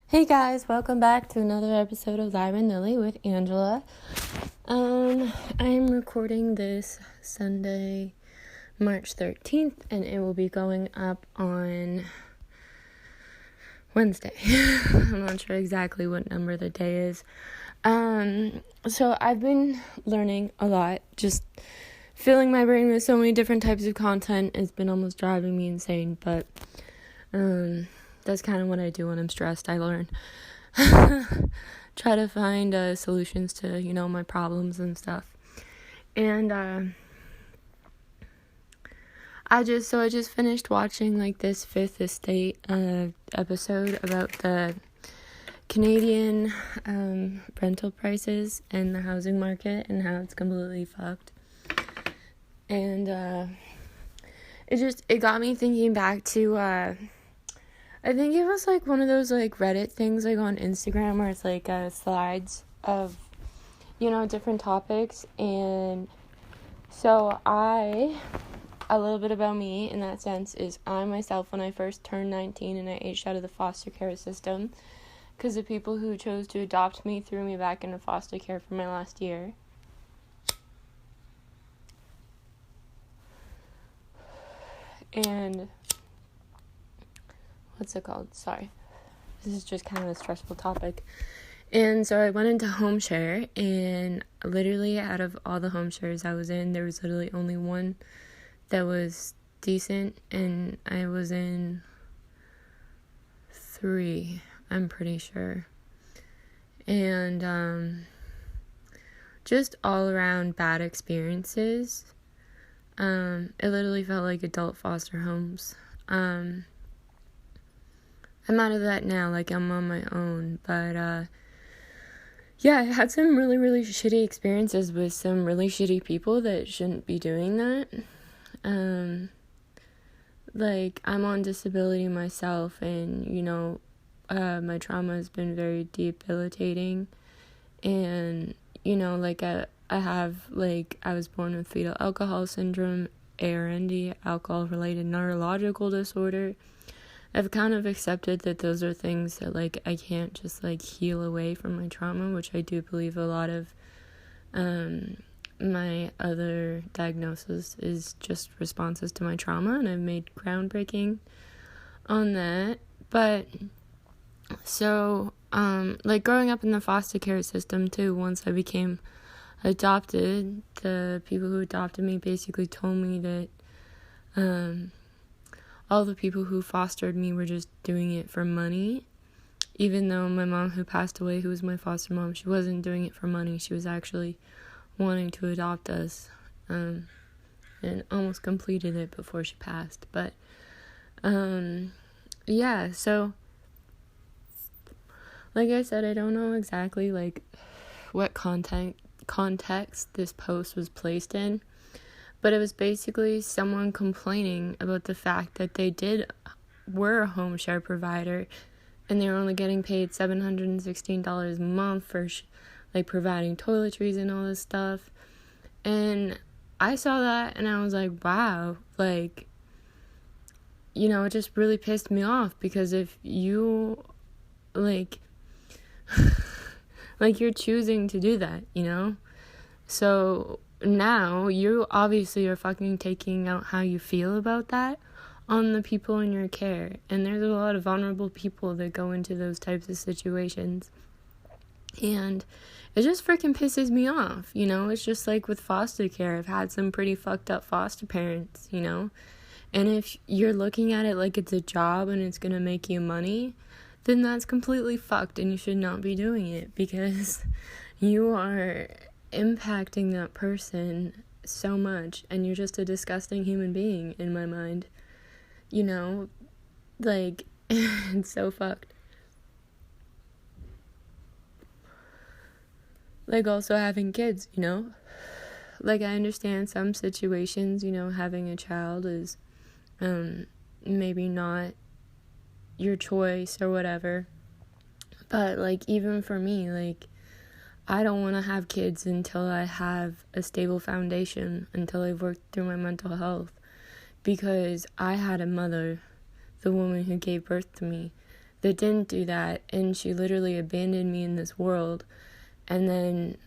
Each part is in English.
Hey guys, welcome back to another episode of Lyra and Lily with Angela. I'm recording this Sunday, March 13th, and it will be going up on Wednesday. I'm not sure exactly what number the day is. So I've been learning a lot, just filling my brain with so many different types of content. It's been almost driving me insane, but that's kind of what I do when I'm stressed. I learn. Try to find solutions to, my problems and stuff. And I just finished watching this Fifth Estate episode about the Canadian rental prices and the housing market and how it's completely fucked. And it got me thinking back to I think it was one of those Reddit things on Instagram where it's slides of different topics. And so a little bit about me in that sense is I myself, when I first turned 19 and I aged out of the foster care system because the people who chose to adopt me threw me back into foster care for my last year. And what's it called? Sorry. This is just kind of a stressful topic. And so I went into home share, and literally out of all the home shares I was in, there was literally only one that was decent, and I was in 3, I'm pretty sure. And just all around bad experiences. It literally felt like adult foster homes. I'm out of that now, I'm on my own, but yeah, I had some really, really shitty experiences with some really shitty people that shouldn't be doing that. I'm on disability myself, and, my trauma has been very debilitating, and, I have, I was born with fetal alcohol syndrome, ARND, alcohol-related neurological disorder. I've kind of accepted that those are things that, I can't just, heal away from my trauma, which I do believe a lot of my other diagnosis is just responses to my trauma, and I've made groundbreaking on that. But, so, growing up in the foster care system, too, once I became adopted, the people who adopted me basically told me that, all the people who fostered me were just doing it for money, even though my mom, who passed away, who was my foster mom, she wasn't doing it for money. She was actually wanting to adopt us, and almost completed it before she passed. But, yeah, so, like I said, I don't know exactly, what context this post was placed in. But it was basically someone complaining about the fact that they were a home share provider, and they were only getting paid $716 a month for providing toiletries and all this stuff. And I saw that and I was like, wow, it just really pissed me off, because if you you're choosing to do that, so now you obviously are fucking taking out how you feel about that on the people in your care. And there's a lot of vulnerable people that go into those types of situations. And it just freaking pisses me off, It's just with foster care. I've had some pretty fucked up foster parents, And if you're looking at it like it's a job and it's gonna make you money, then that's completely fucked, and you should not be doing it, because you are impacting that person so much, and you're just a disgusting human being in my mind. It's so fucked. Also having kids, I understand some situations, having a child is maybe not your choice or whatever, but even for me, I don't want to have kids until I have a stable foundation, until I've worked through my mental health, because I had a mother, the woman who gave birth to me, that didn't do that, and she literally abandoned me in this world, and then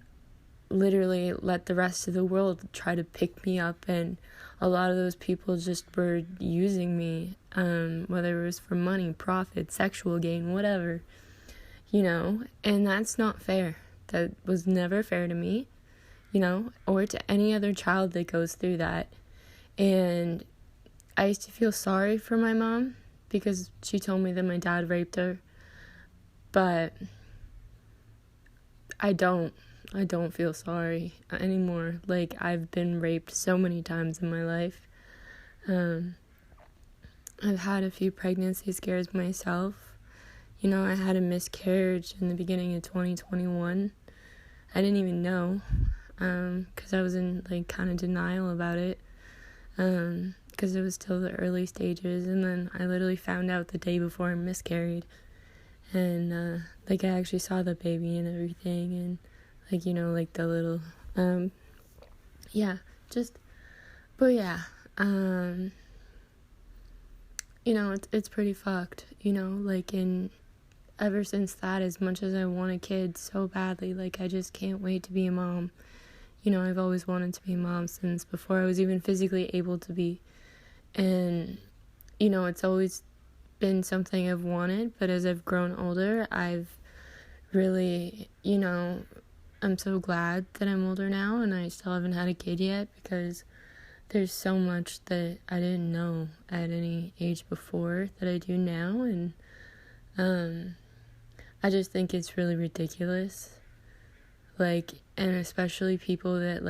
literally let the rest of the world try to pick me up, and a lot of those people just were using me, whether it was for money, profit, sexual gain, whatever, and that's not fair. That was never fair to me, or to any other child that goes through that. And I used to feel sorry for my mom because she told me that my dad raped her, but I don't feel sorry anymore. Like, I've been raped so many times in my life. I've had a few pregnancy scares myself. I had a miscarriage in the beginning of 2021. I didn't even know, because I was in, kind of denial about it, because it was still the early stages, and then I literally found out the day before I miscarried, and, I actually saw the baby and everything, and, the little, it's pretty fucked, and ever since that, as much as I want a kid so badly, I just can't wait to be a mom. I've always wanted to be a mom since before I was even physically able to be, and, it's always been something I've wanted, but as I've grown older, I've really, I'm so glad that I'm older now, and I still haven't had a kid yet, because there's so much that I didn't know at any age before that I do now, and I just think it's really ridiculous, and especially people that,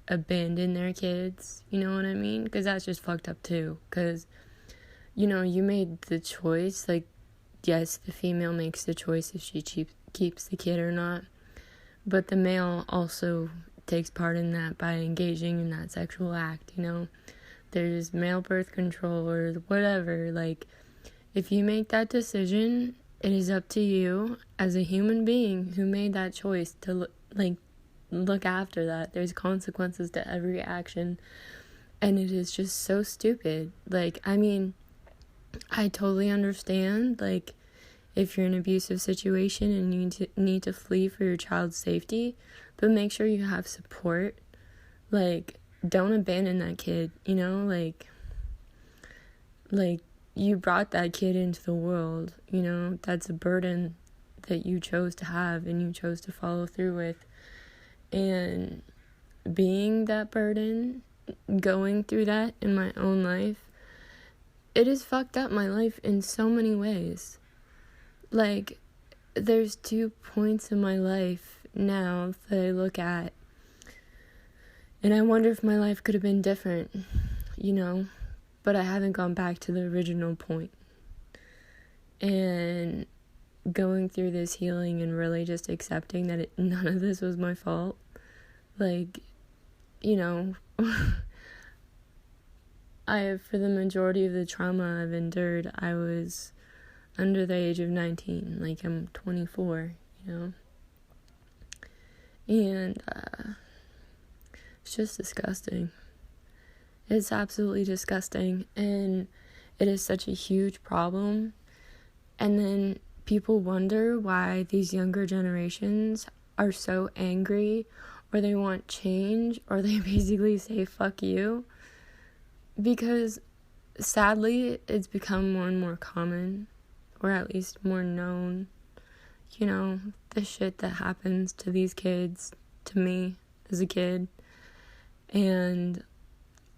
abandon their kids, you know what I mean? Because that's just fucked up, too, because, you made the choice, yes, the female makes the choice if she keeps the kid or not, but the male also takes part in that by engaging in that sexual act, There's male birth control or whatever, if you make that decision, it is up to you as a human being who made that choice to, look after that. There's consequences to every action, and it is just so stupid. I totally understand, if you're in an abusive situation and you need to flee for your child's safety, but make sure you have support. Don't abandon that kid, you brought that kid into the world, that's a burden that you chose to have and you chose to follow through with. And being that burden, going through that in my own life, it has fucked up my life in so many ways. There's 2 points in my life now that I look at, and I wonder if my life could have been different, but I haven't gone back to the original point. And going through this healing and really just accepting that none of this was my fault, for the majority of the trauma I've endured, I was under the age of 19, I'm 24, and it's just disgusting. It's absolutely disgusting, and it is such a huge problem. And then people wonder why these younger generations are so angry, or they want change, or they basically say fuck you, because sadly it's become more and more common, or at least more known, the shit that happens to these kids, to me as a kid. And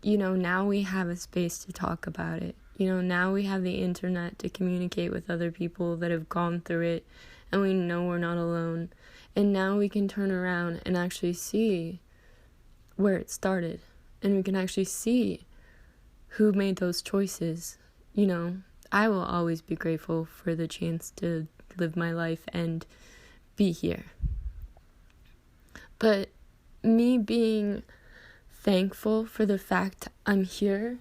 now we have a space to talk about it. Now we have the internet to communicate with other people that have gone through it, and we know we're not alone. And now we can turn around and actually see where it started, and we can actually see who made those choices. I will always be grateful for the chance to live my life and be here. But me being thankful for the fact I'm here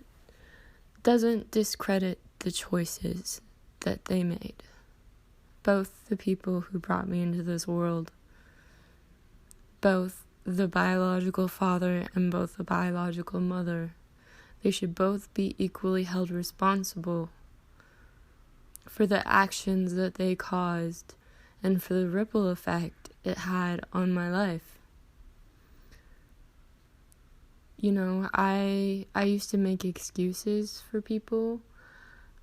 doesn't discredit the choices that they made. Both the people who brought me into this world, both the biological father and both the biological mother, they should both be equally held responsible for the actions that they caused and for the ripple effect it had on my life. You know, I used to make excuses for people.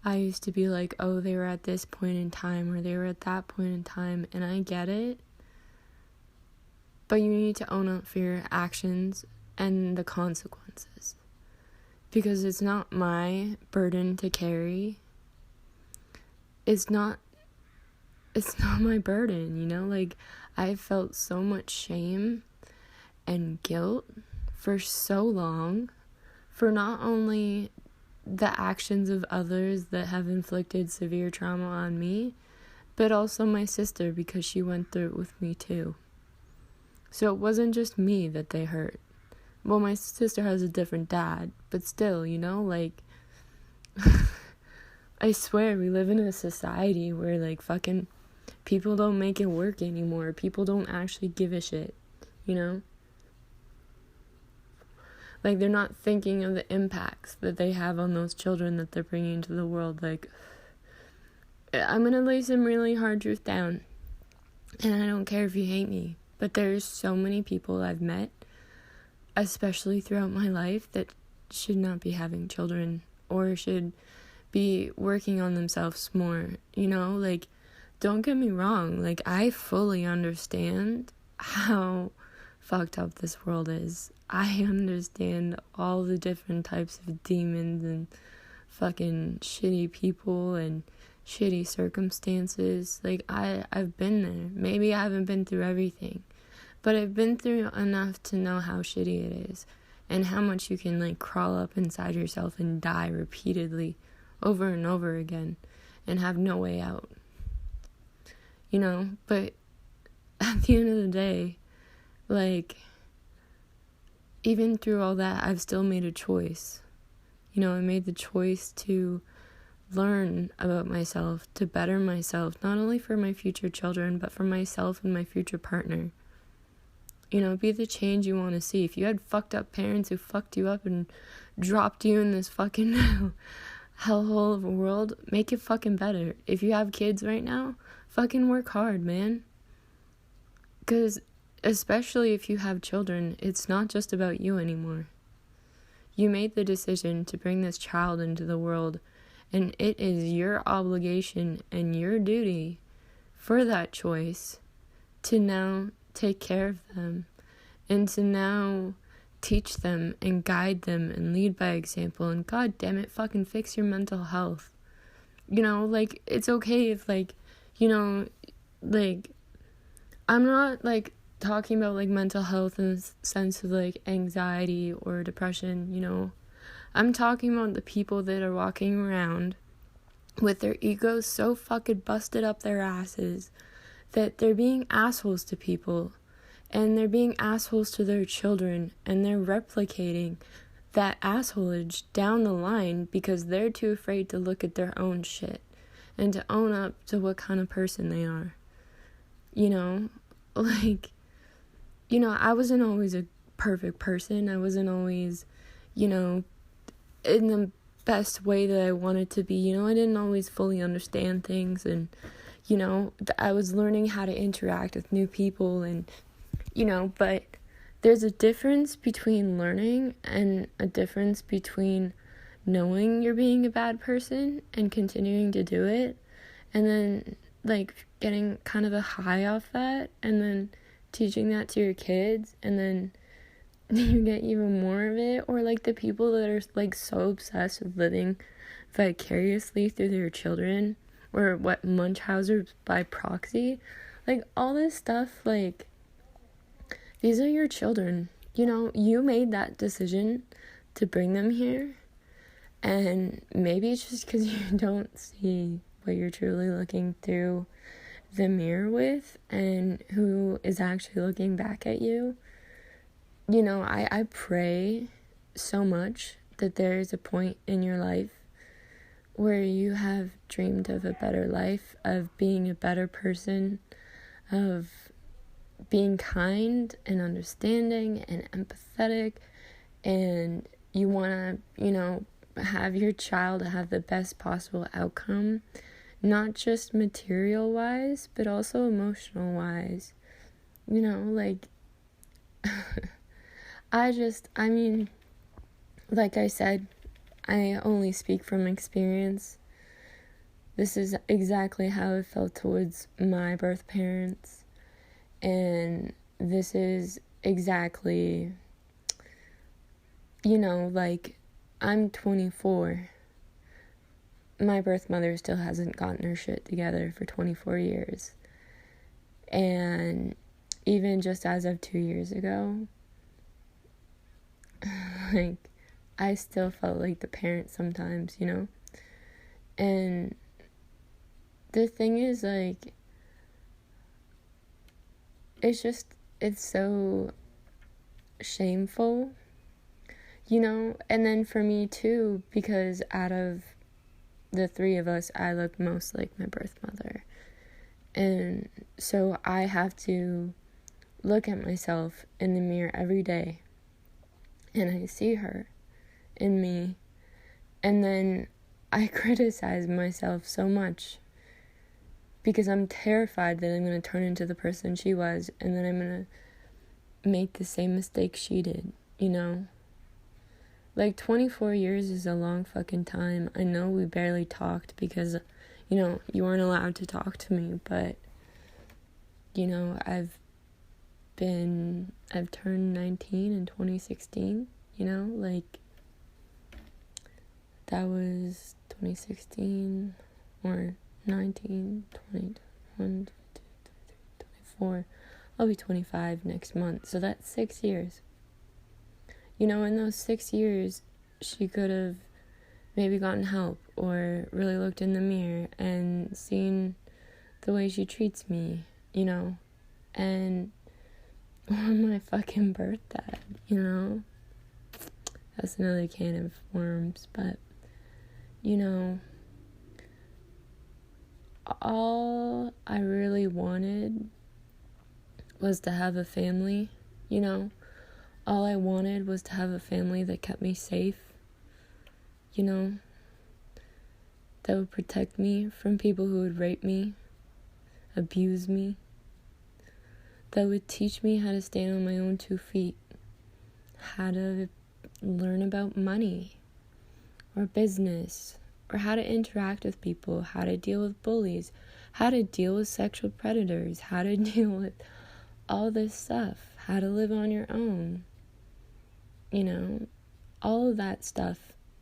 I used to be like, oh, they were at this point in time or they were at that point in time, and I get it. But you need to own up for your actions and the consequences. Because it's not my burden to carry. It's not my burden, you know? Like, I felt so much shame and guilt for so long for not only the actions of others that have inflicted severe trauma on me, but also my sister, because she went through it with me too. So it wasn't just me that they hurt. Well, my sister has a different dad, but still, you know, like, I swear we live in a society where, like, fucking people don't make it work anymore. People don't actually give a shit, you know? Like, they're not thinking of the impacts that they have on those children that they're bringing into the world. Like, I'm gonna lay some really hard truth down, and I don't care if you hate me, but there's so many people I've met, especially throughout my life, that should not be having children or should be working on themselves more, you know? Like, don't get me wrong, like, I fully understand how fucked up this world is. I understand all the different types of demons and fucking shitty people and shitty circumstances. Like, I've been there. Maybe I haven't been through everything, but I've been through enough to know how shitty it is and how much you can, like, crawl up inside yourself and die repeatedly over and over again and have no way out. You know, but at the end of the day, like, even through all that, I've still made a choice. You know, I made the choice to learn about myself, to better myself, not only for my future children, but for myself and my future partner. You know, be the change you want to see. If you had fucked up parents who fucked you up and dropped you in this fucking hellhole of a world, make it fucking better. If you have kids right now, fucking work hard, man. Because especially if you have children, it's not just about you anymore. You made the decision to bring this child into the world, and it is your obligation and your duty for that choice to now take care of them and to now teach them and guide them and lead by example, and god damn it, fucking fix your mental health. You know, like, it's okay if, like, you know, like, I'm not, like, talking about, like, mental health in the sense of, like, anxiety or depression, you know. I'm talking about the people that are walking around with their egos so fucking busted up their asses that they're being assholes to people, and they're being assholes to their children, and they're replicating that assholage down the line because they're too afraid to look at their own shit and to own up to what kind of person they are. You know, like, you know, I wasn't always a perfect person. I wasn't always, you know, in the best way that I wanted to be. You know, I didn't always fully understand things, and, you know, I was learning how to interact with new people, and, you know, but there's a difference between learning and a difference between knowing you're being a bad person and continuing to do it, and then, like, getting kind of a high off that, and then teaching that to your kids, and then you get even more of it. Or, like, the people that are, like, so obsessed with living vicariously through their children, or what, Munchausen by proxy, like, all this stuff, like, these are your children, you know, you made that decision to bring them here, and maybe it's just because you don't see what you're truly looking through the mirror with, and who is actually looking back at you. You know, I pray so much that there is a point in your life where you have dreamed of a better life, of being a better person, of being kind and understanding and empathetic, and you want to, you know, have your child have the best possible outcome not just material wise, but also emotional wise. You know, like, I mean, like I said, I only speak from experience. This is exactly how I felt towards my birth parents. And this is exactly, you know, like, I'm 24. My birth mother still hasn't gotten her shit together for 24 years. And even just as of 2 years ago, like, I still felt like the parent sometimes, you know? And the thing is, like, it's so shameful, you know? And then for me too, because out of the three of us, I look most like my birth mother. And so I have to look at myself in the mirror every day, and I see her in me, and then I criticize myself so much because I'm terrified that I'm going to turn into the person she was, and then I'm going to make the same mistake she did, you know? Like, 24 years is a long fucking time. I know we barely talked because, you know, you weren't allowed to talk to me, but, you know, I've turned 19 in 2016, you know, like, that was 2016, or 19, 20, 21, 22, 23, 24, I'll be 25 next month, so that's 6 years. You know, in those 6 years, she could have maybe gotten help, or really looked in the mirror and seen the way she treats me, you know, and or my fucking birth dad, you know? That's another can of worms, but, you know, all I really wanted was to have a family, you know? All I wanted was to have a family that kept me safe, you know? That would protect me from people who would rape me, abuse me. That would teach me how to stand on my own 2 feet, how to learn about money or business, or how to interact with people, how to deal with bullies, how to deal with sexual predators, how to deal with all this stuff, how to live on your own. You know, all of that stuff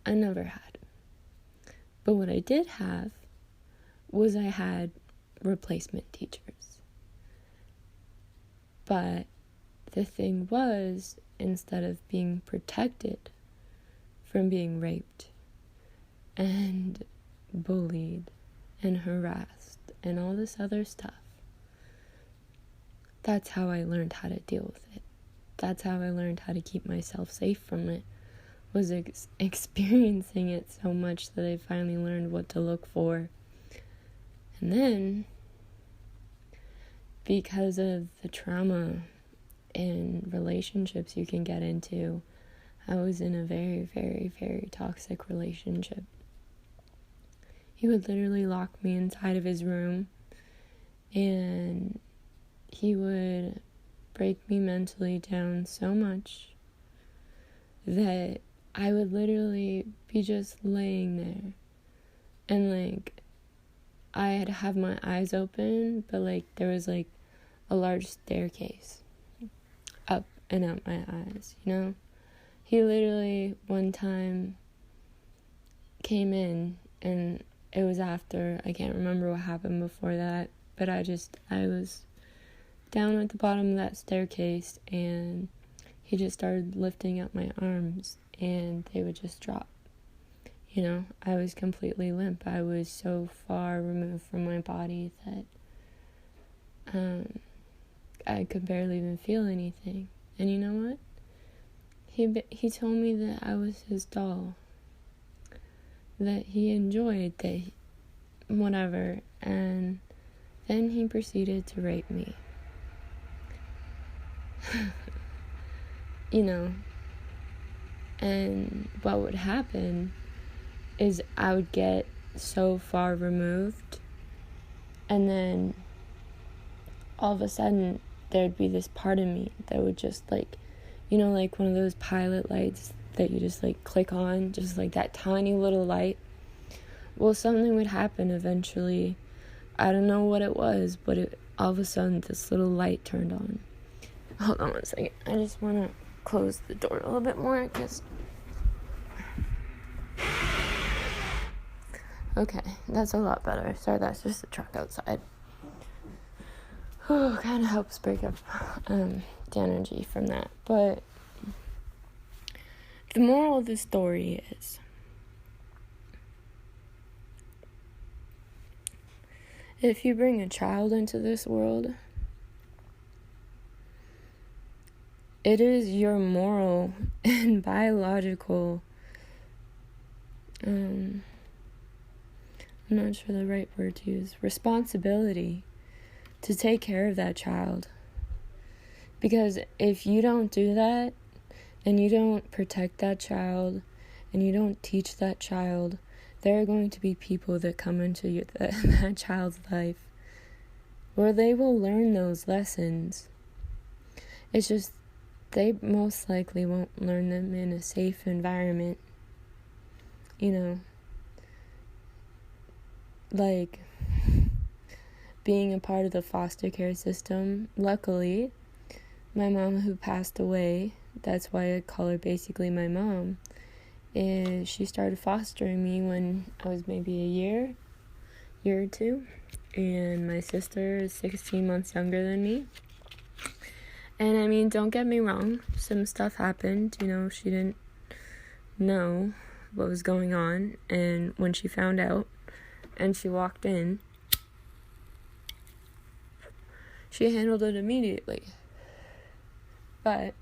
I never had. But what I did have was I had replacement teachers. But the thing was, instead of being protected from being raped and bullied and harassed and all this other stuff, that's how I learned how to deal with it. That's how I learned how to keep myself safe from it, was experiencing it so much that I finally learned what to look for. And then, because of the trauma and relationships you can get into, I was in a very, very, very toxic relationship. He would literally lock me inside of his room, and he would break me mentally down so much that I would literally be just laying there, and like, I'd have my eyes open, but like, there was like a large staircase up and out my eyes, you know? He literally one time came in, and it was after, I can't remember what happened before that, but I was down at the bottom of that staircase, and he just started lifting up my arms, and they would just drop. You know, I was completely limp. I was so far removed from my body that I could barely even feel anything. And you know what? He told me that I was his doll, that he enjoyed that, whatever, and then he proceeded to rape me. You know, and what would happen is I would get so far removed And then all of a sudden there'd be this part of me that would just like, like one of those pilot lights that you just like click on, just like that tiny little light. Well, something would happen eventually. I don't know what it was, but all of a sudden this little light turned on. Hold on one second. I just want to close the door a little bit more, because... Okay, that's a lot better. Sorry, that's just the truck outside. Kind of helps break up the energy from that. But the moral of the story is, if you bring a child into this world, it is your moral and biological, I'm not sure the right word to use, responsibility to take care of that child. Because if you don't do that, and you don't protect that child, and you don't teach that child, there are going to be people that come into that child's life where they will learn those lessons. It's just, they most likely won't learn them in a safe environment. Like being a part of the foster care system. Luckily, my mom, who passed away, that's why I call her basically my mom, is she started fostering me when I was maybe a year or two, and my sister is 16 months younger than me. And I mean, don't get me wrong, some stuff happened, she didn't know what was going on, and when she found out and she walked in, she handled it immediately. But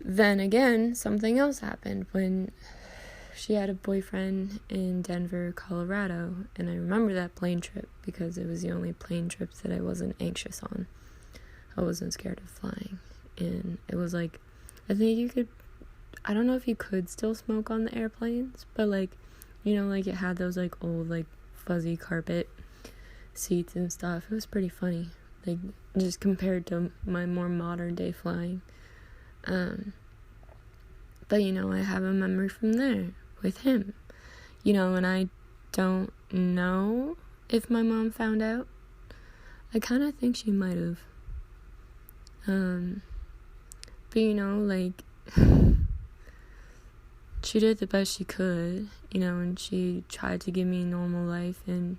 then again, something else happened when she had a boyfriend in Denver, Colorado, and I remember that plane trip because it was the only plane trip that I wasn't anxious on. I wasn't scared of flying, and it was like, I think I don't know if you could still smoke on the airplanes, but like, like it had those like old like fuzzy carpet seats and stuff. It was pretty funny, like just compared to my more modern day flying. But I have a memory from there with him, and I don't know if my mom found out. I kind of think she might have. But like, she did the best she could, and she tried to give me a normal life, and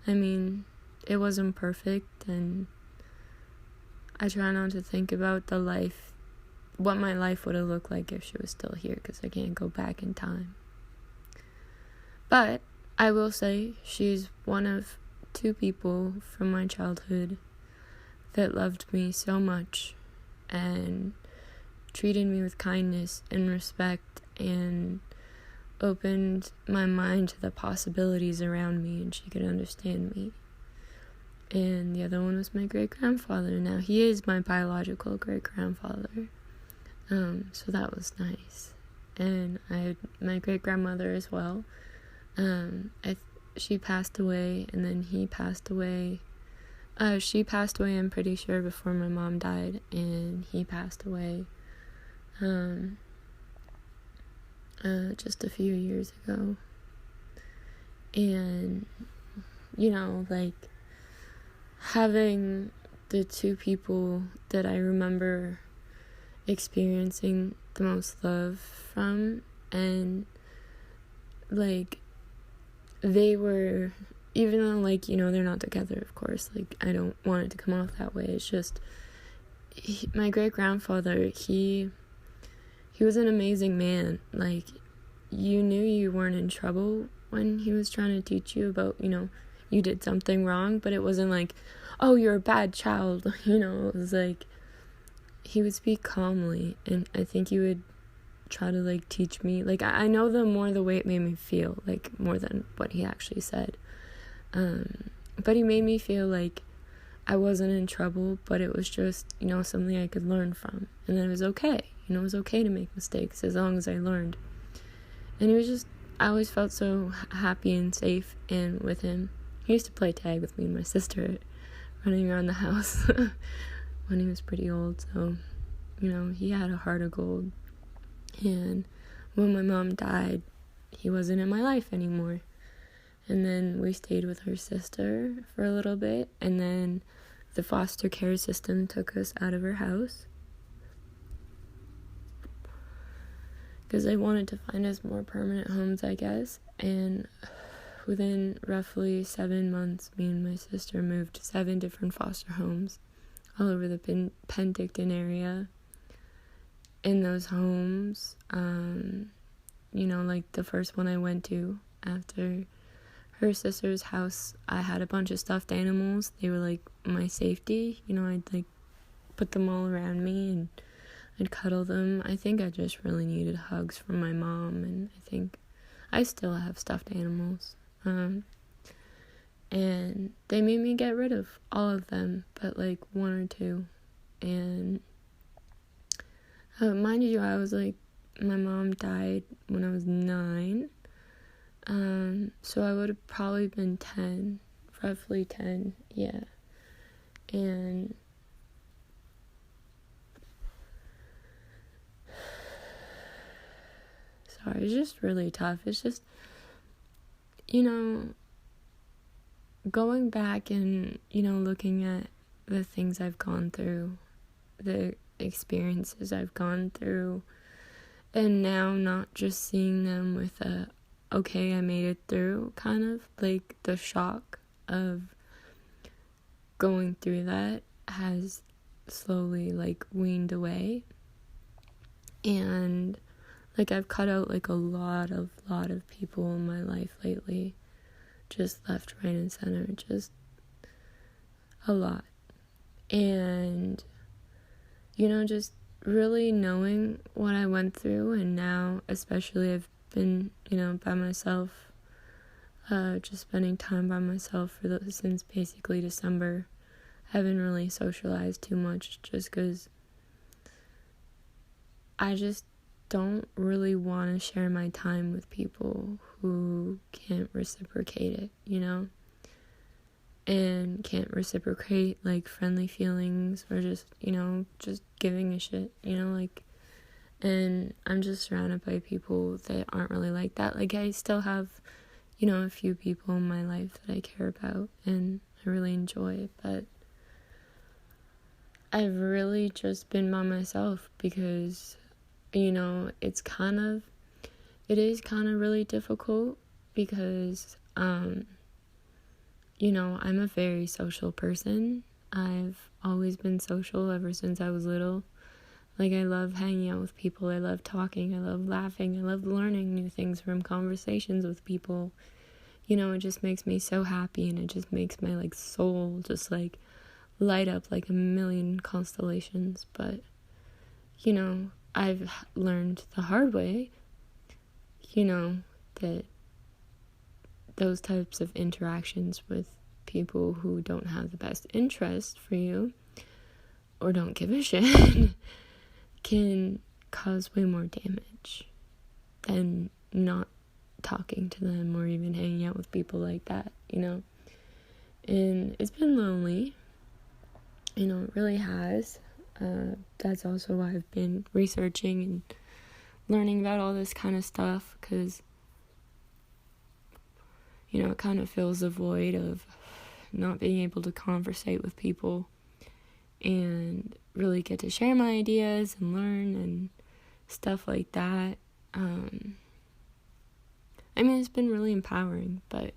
I mean, it wasn't perfect, and I try not to think about what my life would have looked like if she was still here, because I can't go back in time. But I will say she's one of 2 people from my childhood that loved me so much and treated me with kindness and respect and opened my mind to the possibilities around me, and she could understand me. And the other one was my great-grandfather. Now, he is my biological great-grandfather. So that was nice. And I had my great-grandmother as well. She passed away, and then he passed away. She passed away, I'm pretty sure, before my mom died, and he passed away just a few years ago. And, like, having the 2 people that I remember experiencing the most love from, and like, they were, even though like, they're not together, of course, like, I don't want it to come off that way, it's just, my great-grandfather, he was an amazing man. Like, you knew you weren't in trouble when he was trying to teach you about, you did something wrong, but it wasn't like, oh, you're a bad child, it was like, he would speak calmly, and I think he would try to, like, teach me, like, I know the more the way it made me feel, like, more than what he actually said, but he made me feel like I wasn't in trouble, but it was just, something I could learn from, and then it was okay, it was okay to make mistakes, as long as I learned, and he was just I always felt so happy and safe and with him. He used to play tag with me and my sister, running around the house when he was pretty old. So, he had a heart of gold. And when my mom died, he wasn't in my life anymore. And then we stayed with her sister for a little bit, and then the foster care system took us out of her house because they wanted to find us more permanent homes, I guess. And within roughly 7 months, me and my sister moved to 7 different foster homes all over the Penticton area. In those homes, like the first one I went to after her sister's house, I had a bunch of stuffed animals. They were like my safety. I'd like put them all around me and I'd cuddle them. I think I just really needed hugs from my mom, and I think I still have stuffed animals. And they made me get rid of all of them, but like 1 or 2. And mind you, my mom died when I was 9. So I would have probably been 10, roughly 10, yeah. And sorry, it's just really tough. It's just, going back and, looking at the things I've gone through, the experiences I've gone through, and now not just seeing them with okay, I made it through, kind of, like, the shock of going through that has slowly, weaned away. And, I've cut out, a lot of people in my life lately, just left, right, and center, just a lot. And, just really knowing what I went through, and now, especially, I've been, by myself, just spending time by myself since basically December. I haven't really socialized too much just because I just don't really want to share my time with people who can't reciprocate it, and can't reciprocate, friendly feelings or just, just giving a shit, and I'm just surrounded by people that aren't really like that. I still have, a few people in my life that I care about and I really enjoy, but I've really just been by myself because, it is kind of really difficult because, I'm a very social person. I've always been social ever since I was little. I love hanging out with people. I love talking. I love laughing. I love learning new things from conversations with people. It just makes me so happy, and it just makes my, soul just, light up like a million constellations. But, I've learned the hard way, that those types of interactions with people who don't have the best interest for you or don't give a shit can cause way more damage than not talking to them or even hanging out with people like that, And it's been lonely, it really has. That's also why I've been researching and learning about all this kind of stuff, because, it kind of fills the void of not being able to conversate with people and really get to share my ideas and learn and stuff like that. It's been really empowering, but,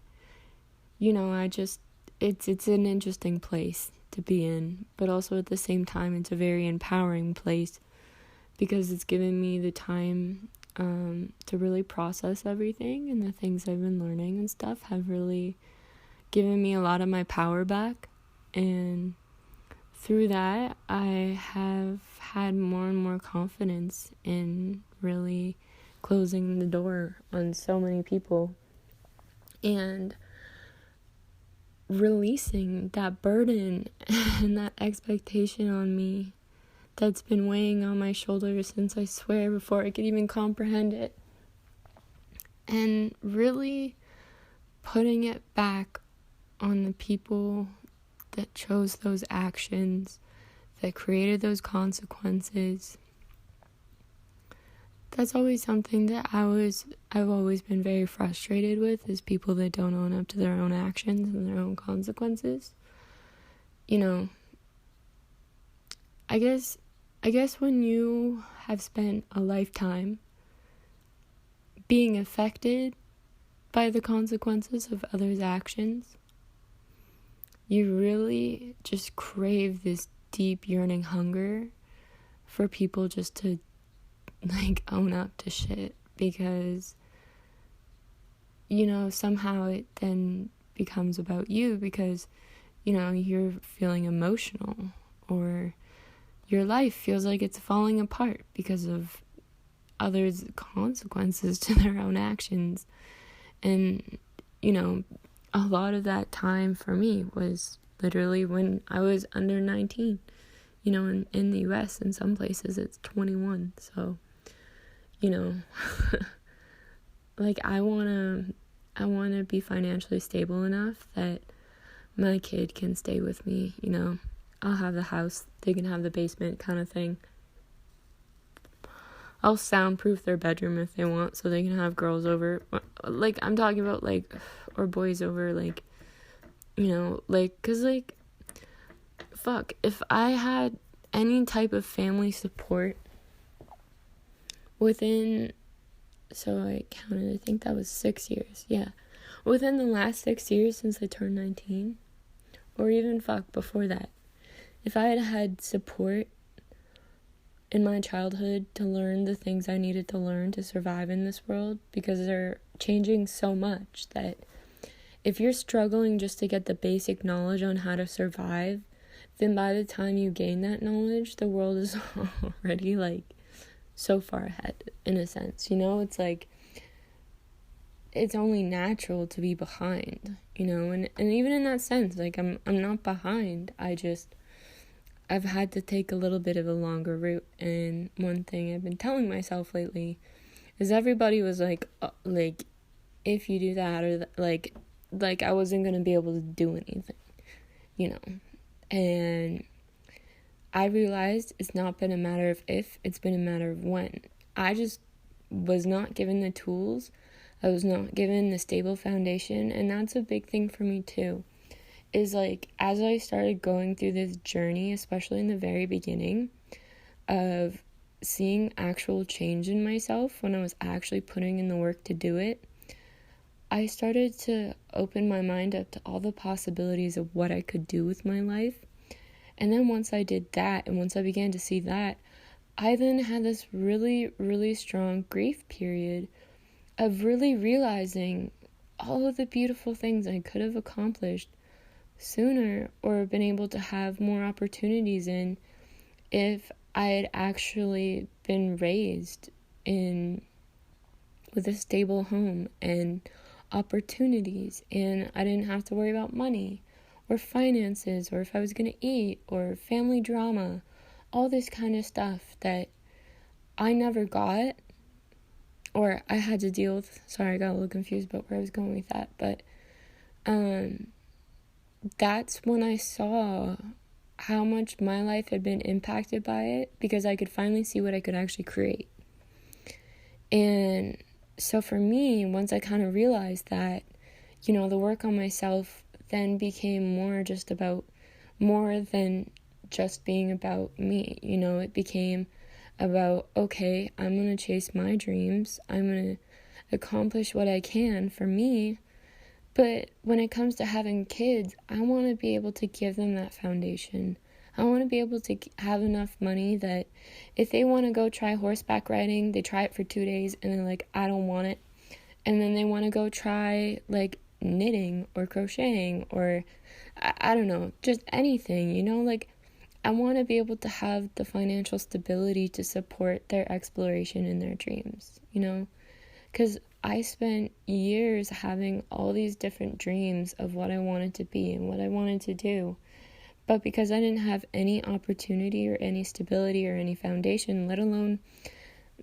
it's an interesting place to be in, but also at the same time, it's a very empowering place because it's given me the time to really process everything, and the things I've been learning and stuff have really given me a lot of my power back, and through that, I have had more and more confidence in really closing the door on so many people and releasing that burden and that expectation on me that's been weighing on my shoulders since, I swear, before I could even comprehend it. and really putting it back on the people that chose those actions, that created those consequences. That's always something that I've always been very frustrated with, is people that don't own up to their own actions and their own consequences. You know, I guess when you have spent a lifetime being affected by the consequences of others' actions, you really just crave this deep yearning hunger for people just to own up to shit, because somehow it then becomes about you, because you're feeling emotional, or your life feels like it's falling apart because of others' consequences to their own actions. And a lot of that time for me was literally when I was under 19. In the US, in some places it's 21. So I want to be financially stable enough that my kid can stay with me. I'll have the house, they can have the basement kind of thing. I'll soundproof their bedroom if they want, so they can have girls over. I'm talking about, or boys over, cause, fuck, if I had any type of family support within, so I counted, I think that was 6 years, yeah. Within the last 6 years since I turned 19, or even before that, if I had had support in my childhood to learn the things I needed to learn to survive in this world, because they're changing so much that if you're struggling just to get the basic knowledge on how to survive, then by the time you gain that knowledge, the world is already so far ahead, in a sense. It's it's only natural to be behind, and even in that sense, I'm not behind. I've had to take a little bit of a longer route. And one thing I've been telling myself lately is everybody was if you do that, or I wasn't going to be able to do anything, and I realized it's not been a matter of if, it's been a matter of when. I just was not given the tools. I was not given the stable foundation, and that's a big thing for me too. Is as I started going through this journey, especially in the very beginning, of seeing actual change in myself when I was actually putting in the work to do it, I started to open my mind up to all the possibilities of what I could do with my life. And then once I did that, and once I began to see that, I then had this really, really strong grief period of really realizing all of the beautiful things I could have accomplished sooner, or been able to have more opportunities in, if I had actually been raised with a stable home and opportunities, and I didn't have to worry about money or finances, or if I was going to eat, or family drama, all this kind of stuff that I never got, or I had to deal with. Sorry, I got a little confused about where I was going with that, but that's when I saw how much my life had been impacted by it, because I could finally see what I could actually create. And so for me, once I kind of realized that, the work on myself then became more than just being about me. It became about, okay, I'm going to chase my dreams. I'm going to accomplish what I can for me. But when it comes to having kids, I want to be able to give them that foundation. I want to be able to have enough money that if they want to go try horseback riding, they try it for 2 days and they're like, I don't want it. And then they want to go try knitting or crocheting, or I don't know, just anything, I want to be able to have the financial stability to support their exploration and their dreams, because I spent years having all these different dreams of what I wanted to be and what I wanted to do. But because I didn't have any opportunity or any stability or any foundation, let alone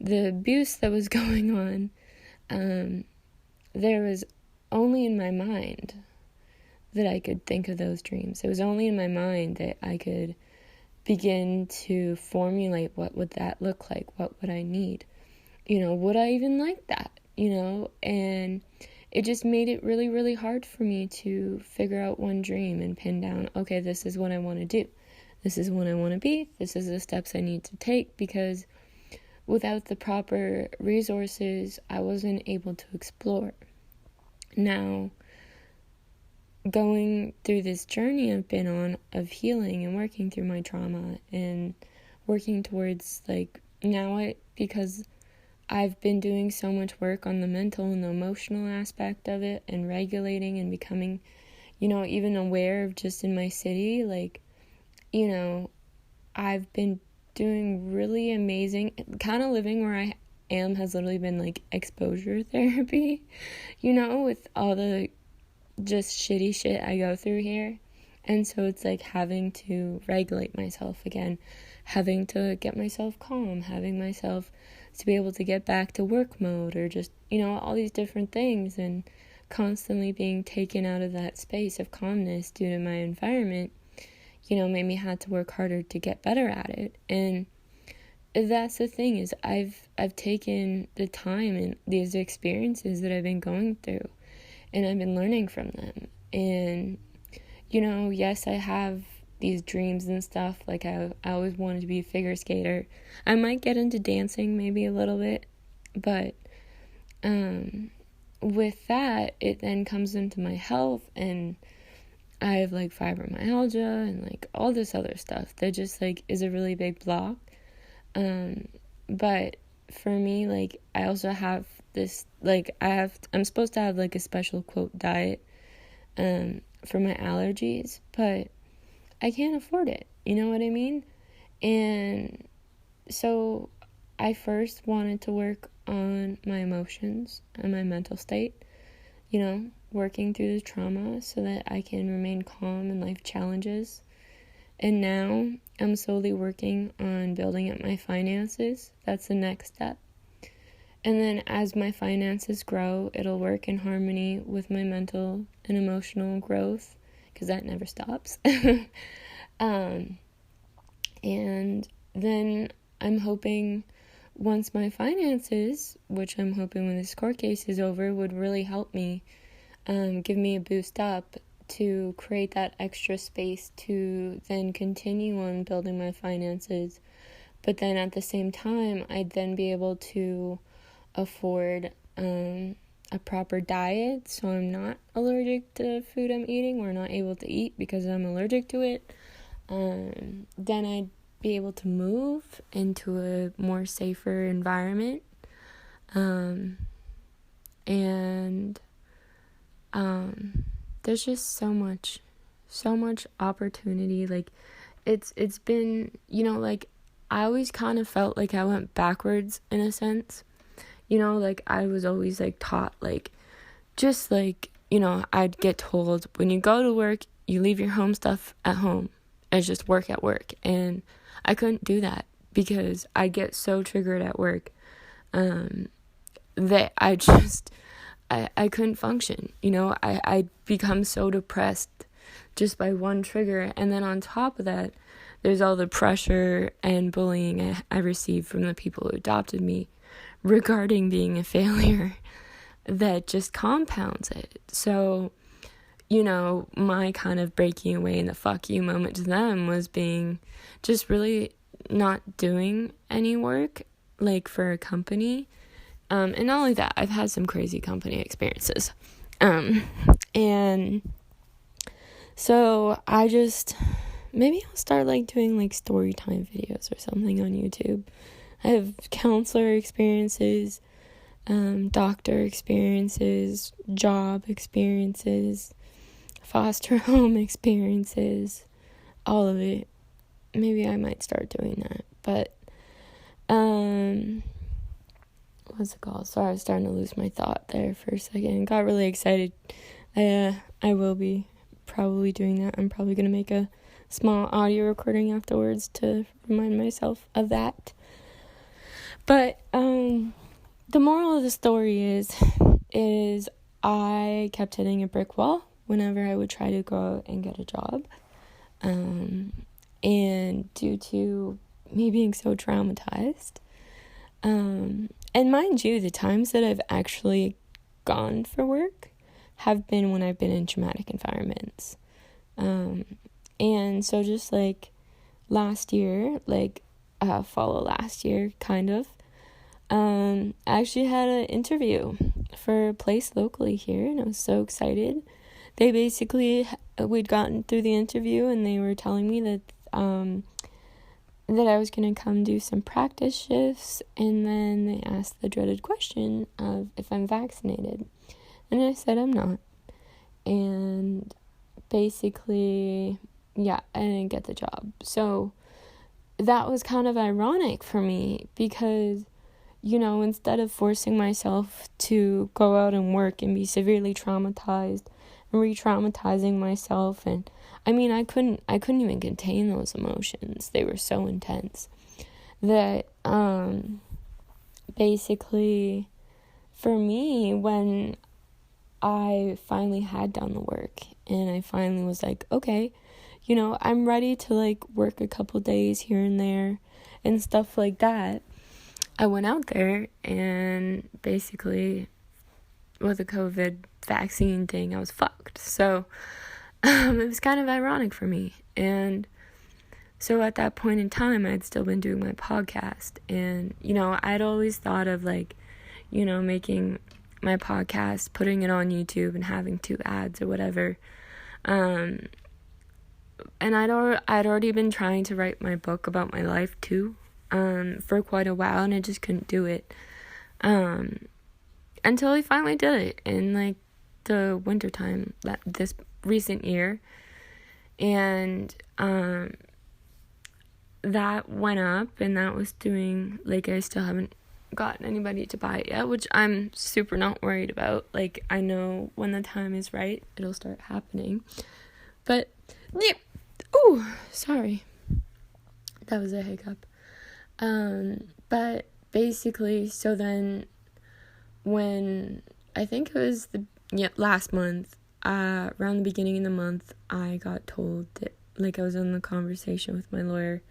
the abuse that was going on, there was only in my mind that I could think of those dreams. It was only in my mind that I could begin to formulate what would that look like, what would I need, would I even like that, and it just made it really, really hard for me to figure out one dream and pin down, okay, this is what I want to do, this is what I want to be, this is the steps I need to take, because without the proper resources, I wasn't able to explore. Now, going through this journey I've been on of healing and working through my trauma and working towards, because I've been doing so much work on the mental and the emotional aspect of it and regulating and becoming, even aware of just in my city, I've been doing really amazing, kind of living where I am has literally been exposure therapy, with all the just shitty shit I go through here. And so it's having to regulate myself again, having to get myself calm, having myself to be able to get back to work mode, or just, all these different things, and constantly being taken out of that space of calmness due to my environment, made me have to work harder to get better at it. And that's the thing, is I've taken the time and these experiences that I've been going through, and I've been learning from them. And, yes, I have these dreams and stuff. I always wanted to be a figure skater. I might get into dancing maybe a little bit. But with that, it then comes into my health. And I have, fibromyalgia and, all this other stuff that just, is a really big block. But for me, I also have this, I'm supposed to have, a special, quote, diet, for my allergies, but I can't afford it, you know what I mean? And so I first wanted to work on my emotions and my mental state, working through the trauma so that I can remain calm in life challenges. And now I'm slowly working on building up my finances. That's the next step. And then as my finances grow, it'll work in harmony with my mental and emotional growth, because that never stops. And then I'm hoping once my finances, which I'm hoping when this court case is over, would really help me, give me a boost up to create that extra space to then continue on building my finances. But then at the same time, I'd then be able to afford a proper diet, so I'm not allergic to food I'm eating, or not able to eat because I'm allergic to it. Then I'd be able to move into a more safer environment, and there's just so much opportunity. It's been, I always kind of felt like I went backwards in a sense. I was always taught, I'd get told, when you go to work, you leave your home stuff at home. It's just work at work. And I couldn't do that because I get so triggered at work that I couldn't function. I'd become so depressed just by one trigger. And then on top of that, there's all the pressure and bullying I received from the people who adopted me regarding being a failure that just compounds it. So, my kind of breaking away in the fuck you moment to them was being just really not doing any work, for a company. And not only that, I've had some crazy company experiences. And so I just, maybe I'll start doing story time videos or something on YouTube. I have counselor experiences, doctor experiences, job experiences, foster home experiences, all of it. Maybe I might start doing that. But, what's it called? Sorry, I was starting to lose my thought there for a second. Got really excited. I will be probably doing that. I'm probably going to make a small audio recording afterwards to remind myself of that. But the moral of the story is I kept hitting a brick wall whenever I would try to go out and get a job. And due to me being so traumatized, and mind you, the times that I've actually gone for work have been when I've been in traumatic environments. And so just like last year, follow last year, kind of, I actually had an interview for a place locally here, and I was so excited. They basically, we'd gotten through the interview, and they were telling me that I was going to come do some practice shifts, and then they asked the dreaded question of if I'm vaccinated, and I said I'm not, and basically, yeah, I didn't get the job. So that was kind of ironic for me because, you know, instead of forcing myself to go out and work and be severely traumatized and re-traumatizing myself, and I mean, I couldn't even contain those emotions. They were so intense that basically for me, when I finally had done the work and I finally was like, okay, you know, I'm ready to like work a couple days here and there and stuff like that, I went out there and basically with the COVID vaccine thing, I was fucked. So it was kind of ironic for me. And so at that point in time, I'd still been doing my podcast. And, you know, I'd always thought of like, you know, making my podcast, putting it on YouTube and having 2 ads or whatever. And I'd already been trying to write my book about my life too, for quite a while, and I just couldn't do it. Until I finally did it in like the wintertime this recent year. And that went up, and that was doing, like, I still haven't gotten anybody to buy it yet, which I'm super not worried about. Like, I know when the time is right, it'll start happening. But, yeah. Ooh, sorry. That was a hiccup. But basically, so then when, I think it was last month, around the beginning of the month, I got told that, like, I was in the conversation with my lawyer,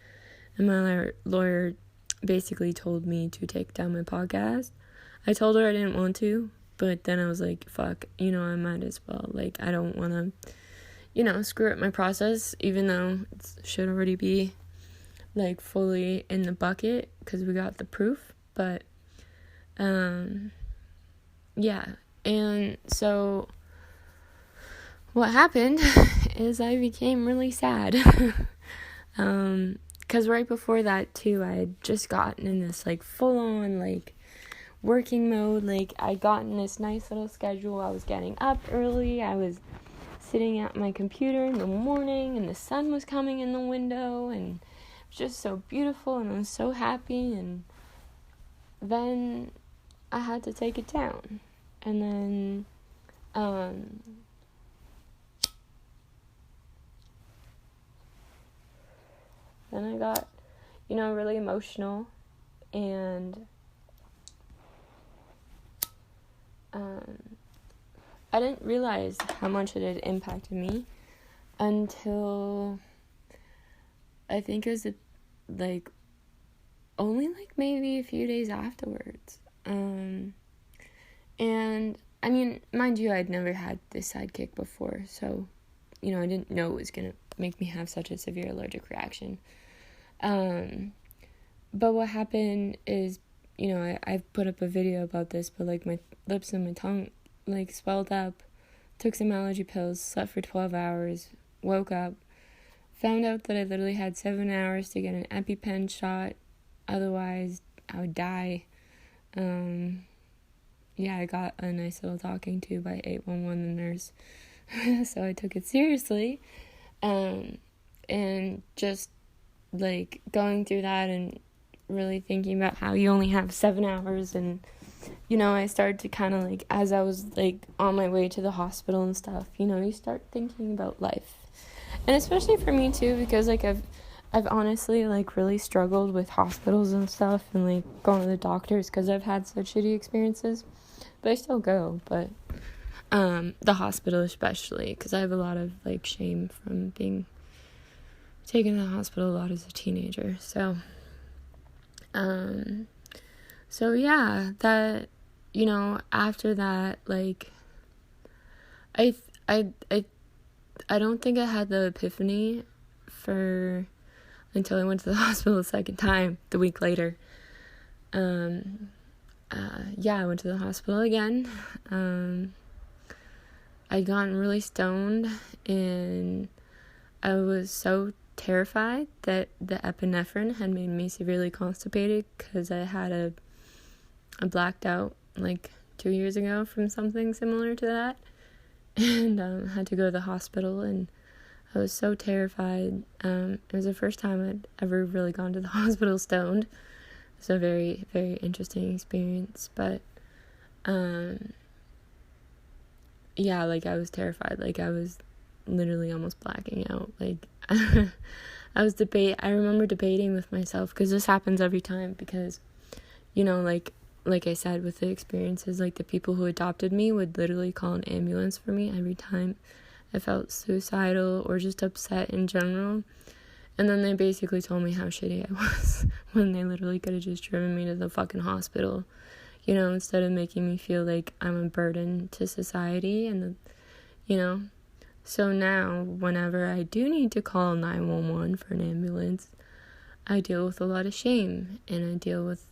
and my lawyer basically told me to take down my podcast. I told her I didn't want to, but then I was like, fuck, you know, I might as well. Like, I don't want to, you know, screw up my process, even though it should already be, like, fully in the bucket, because we got the proof, but, yeah, and so what happened is I became really sad, because right before that, too, I had just gotten in this, like, full-on, like, working mode. Like, I'd gotten this nice little schedule. I was getting up early. I was sitting at my computer in the morning, and the sun was coming in the window, and it was just so beautiful, and I was so happy, and then I had to take it down. And then, then I got, you know, really emotional, and I didn't realize how much it had impacted me until I think it was only maybe a few days afterwards. And I mean, mind you, I'd never had this sidekick before, so, you know, I didn't know it was gonna make me have such a severe allergic reaction. But what happened is, you know, I've put up a video about this, but, like, my lips and my tongue, like, swelled up, took some allergy pills, slept for 12 hours, woke up, found out that I literally had 7 hours to get an EpiPen shot, otherwise I would die. Yeah, I got a nice little talking to by 811, the nurse, so I took it seriously, and just, like, going through that and really thinking about how you only have 7 hours, and, you know, I started to kind of, like, as I was, like, on my way to the hospital and stuff, you know, you start thinking about life, and especially for me, too, because, like, I've honestly, like, really struggled with hospitals and stuff, and, like, going to the doctors, because I've had such shitty experiences, but I still go, but, The hospital especially, because I have a lot of, like, shame from being taken to the hospital a lot as a teenager. So yeah, that, after that, like, I don't think I had the epiphany until I went to the hospital the second time, the week later. I went to the hospital again. I'd gotten really stoned, and I was so terrified that the epinephrine had made me severely constipated, because I had a blacked out, like, 2 years ago from something similar to that, and had to go to the hospital, and I was so terrified. It was the first time I'd ever really gone to the hospital stoned. It's a very, very interesting experience, but like, I was terrified. Like, I was literally almost blacking out. Like, I remember debating with myself, because this happens every time, because, like I said, with the experiences, like, the people who adopted me would literally call an ambulance for me every time I felt suicidal or just upset in general. And then they basically told me how shitty I was when they literally could have just driven me to the fucking hospital, instead of making me feel like I'm a burden to society. And, so now whenever I do need to call 911 for an ambulance, I deal with a lot of shame, and I deal with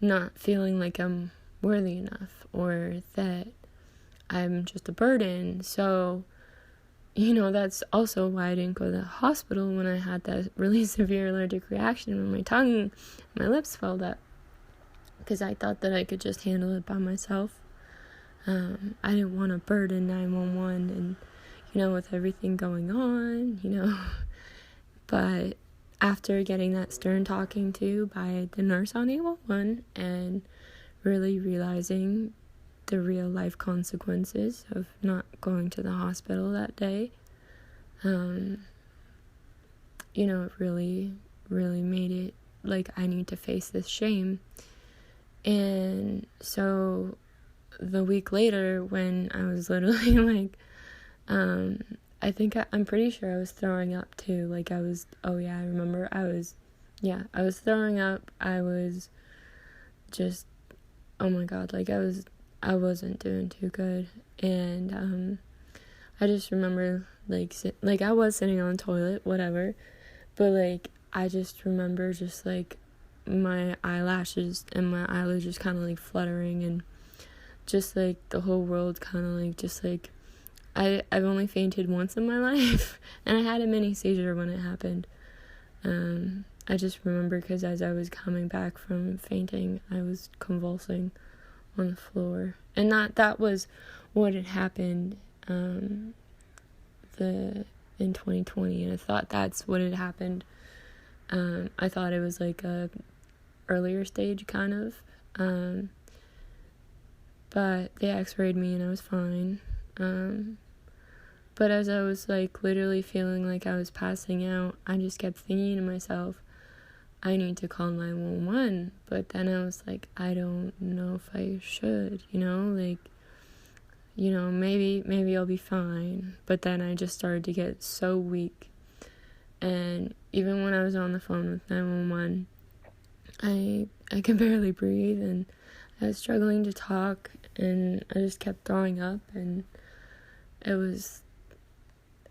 not feeling like I'm worthy enough, or that I'm just a burden. So, that's also why I didn't go to the hospital when I had that really severe allergic reaction when my tongue, my lips swelled up, because I thought that I could just handle it by myself. I didn't want to burden 911 and, with everything going on, but after getting that stern talking to by the nurse on 811 and really realizing the real life consequences of not going to the hospital that day, it really, really made it like I need to face this shame. And so the week later, when I was literally like, I'm pretty sure I was throwing up too. Like, I was throwing up. I was just, oh my God, like, I wasn't doing too good. And, I just remember, like, I was sitting on the toilet, whatever, but, like, I just remember just, like, my eyelashes and my eyelids just kind of, like, fluttering, and just, like, the whole world kind of, like, just, like, I've only fainted once in my life, and I had a mini seizure when it happened. I just remember, because as I was coming back from fainting, I was convulsing on the floor, and that was what had happened in 2020, and I thought that's what had happened. I thought it was like a earlier stage kind of, but they x-rayed me and I was fine. But as I was, like, literally feeling like I was passing out, I just kept thinking to myself, I need to call 911. But then I was like, I don't know if I should, maybe I'll be fine. But then I just started to get so weak. And even when I was on the phone with 911, I could barely breathe, and I was struggling to talk, and I just kept throwing up, and it was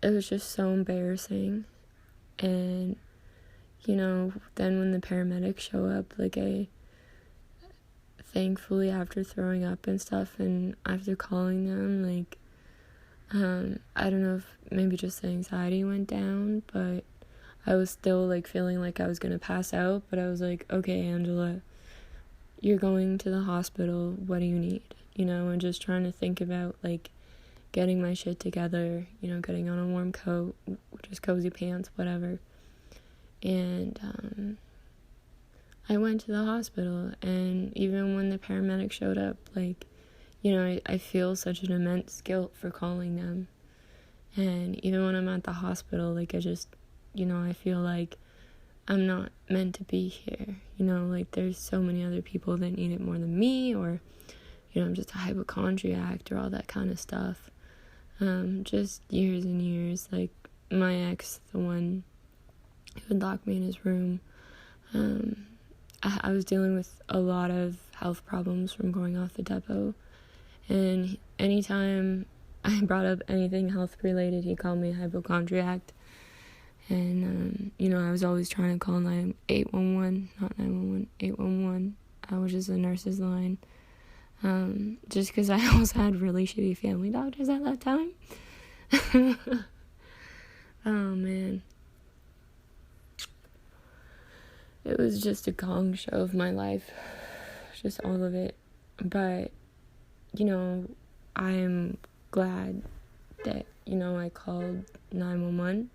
just so embarrassing. And, then when the paramedics show up, like, thankfully, after throwing up and stuff, and after calling them, like, I don't know if maybe just the anxiety went down, but I was still, like, feeling like I was gonna pass out. But I was like, okay, Angela, you're going to the hospital, what do you need? And just trying to think about, like, getting my shit together, getting on a warm coat, just cozy pants, whatever. And I went to the hospital, and even when the paramedics showed up, like, I feel such an immense guilt for calling them. And even when I'm at the hospital, like, I just, I feel like I'm not meant to be here, like, there's so many other people that need it more than me, or, I'm just a hypochondriac or all that kind of stuff. Just years and years. Like, my ex, the one who would lock me in his room, I was dealing with a lot of health problems from going off the depot, and anytime I brought up anything health related, he called me a hypochondriac. And I was always trying to call 811, not 911, 811, which is the nurse's line, just because I also had really shitty family doctors at that time. Oh man, it was just a gong show of my life, just all of it. But I'm glad that I called 911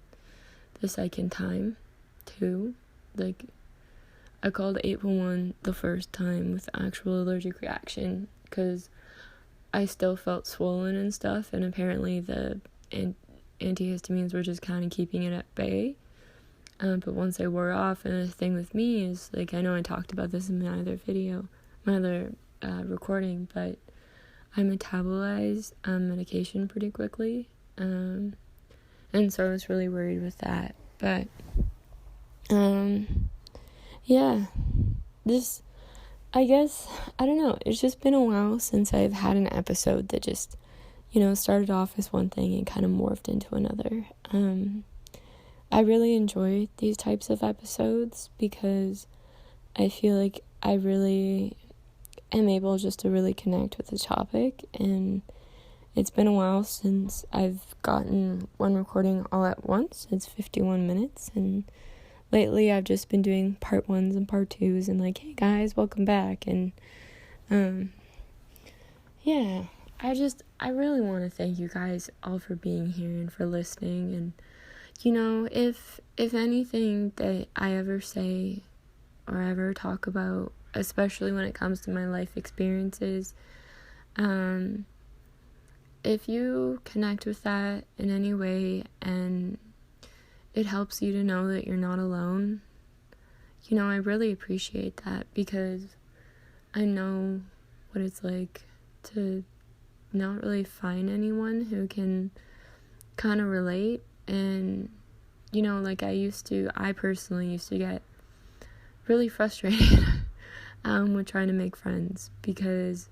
the second time too. Like, I called 811 the first time with actual allergic reaction because I still felt swollen and stuff, and apparently the antihistamines were just kind of keeping it at bay. But once they wore off, and the thing with me is, like, I know I talked about this in my other recording, but I metabolize medication pretty quickly, and so I was really worried with that. But yeah, I guess, I don't know, it's just been a while since I've had an episode that just, started off as one thing and kind of morphed into another. I really enjoy these types of episodes because I feel like I really am able just to really connect with the topic, and it's been a while since I've gotten one recording all at once. It's 51 minutes, and lately I've just been doing part 1s and part 2s and like, hey guys, welcome back. And yeah, I really want to thank you guys all for being here and for listening. And if anything that I ever say or ever talk about, especially when it comes to my life experiences, if you connect with that in any way and it helps you to know that you're not alone, I really appreciate that, because I know what it's like to not really find anyone who can kind of relate. And like, I personally used to get really frustrated with trying to make friends, because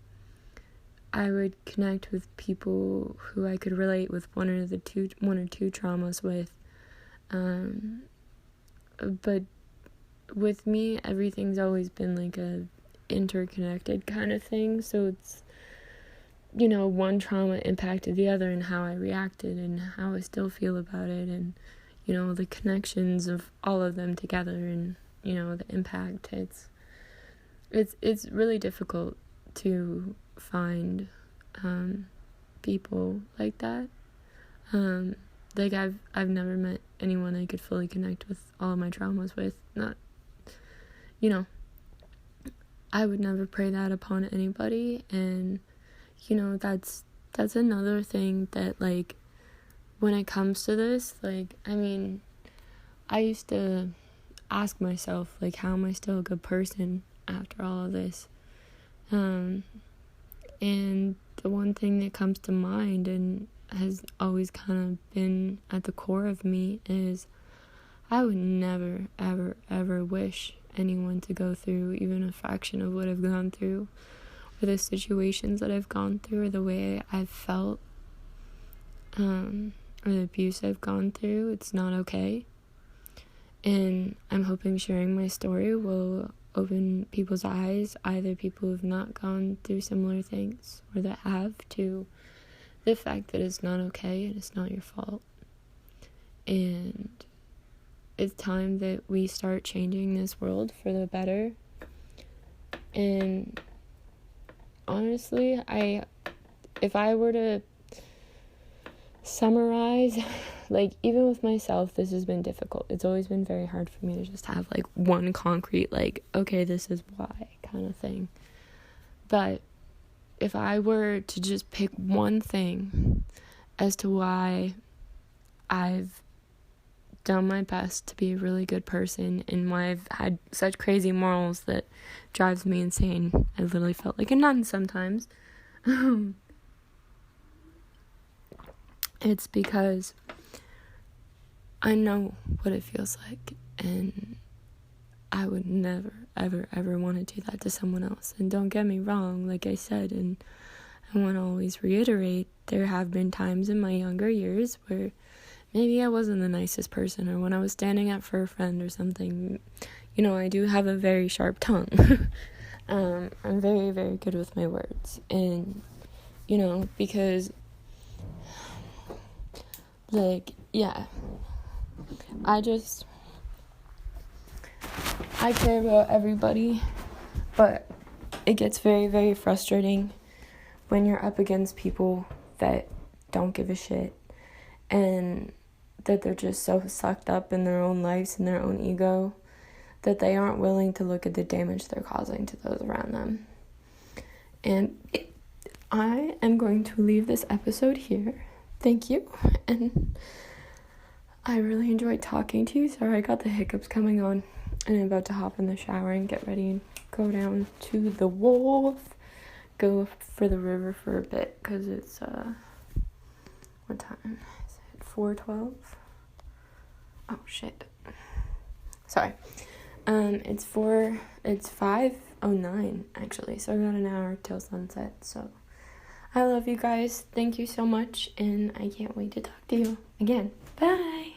I would connect with people who I could relate with one or two traumas with, but with me, everything's always been like a interconnected kind of thing. So it's, one trauma impacted the other, and how I reacted and how I still feel about it, and the connections of all of them together, and the impact. It's really difficult to find people like that. Like, I've never met anyone I could fully connect with all of my traumas with. Not, I would never pray that upon anybody. And that's another thing that, like, when it comes to this, like, I used to ask myself, like, how am I still a good person after all of this? And the one thing that comes to mind and has always kind of been at the core of me is I would never, ever, ever wish anyone to go through even a fraction of what I've gone through, or the situations that I've gone through, or the way I've felt, or the abuse I've gone through. It's not okay. And I'm hoping sharing my story will open people's eyes, either people who've not gone through similar things or that have, to the fact that it's not okay and it's not your fault. And it's time that we start changing this world for the better. And honestly, if I were to summarize, like, even with myself, this has been difficult. It's always been very hard for me to just have, like, one concrete, like, okay, this is why kind of thing. But if I were to just pick one thing as to why I've done my best to be a really good person, and why I've had such crazy morals that drives me insane, I literally felt like a nun sometimes, It's because I know what it feels like, and I would never, ever, ever want to do that to someone else. And don't get me wrong, like I said, and I want to always reiterate, there have been times in my younger years where maybe I wasn't the nicest person, or when I was standing up for a friend or something. You know, I do have a very sharp tongue. I'm very, very good with my words. And, you know, because, like, yeah, I care about everybody, but it gets very, very frustrating when you're up against people that don't give a shit, and that they're just so sucked up in their own lives and their own ego that they aren't willing to look at the damage they're causing to those around them. And I am going to leave this episode here. Thank you. And I really enjoyed talking to you. Sorry, I got the hiccups coming on. And I'm about to hop in the shower and get ready and go down to the Wolf. Go for the river for a bit, because it's, what time is it? 4:12? Oh, shit. Sorry. It's 5:09, actually, so I got an hour till sunset. So I love you guys. Thank you so much, and I can't wait to talk to you again. Bye.